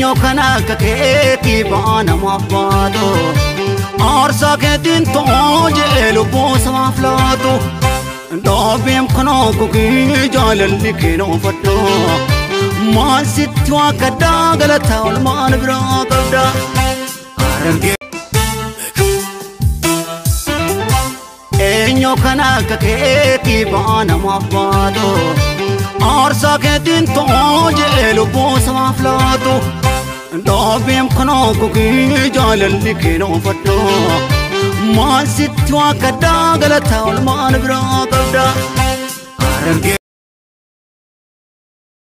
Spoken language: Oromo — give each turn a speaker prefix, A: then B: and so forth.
A: Eenyu kana akka keetii baana maabbaatu Aarsaa keetiin toojee lubbuu samaaf laatu Doobiin kanoo gugii jaalalli keenoofadhu Maal sitti waaqa daagalataa olmaan biraa qabda Eenyu kana akka keetii baana maabbaatu Aarsaa keetiin toojee lubbuu samaaf laatu Doobiin kanoo gugii jaalalli keenoofadhu Maal sitti waaqa daagalataa olmaan biraa qabda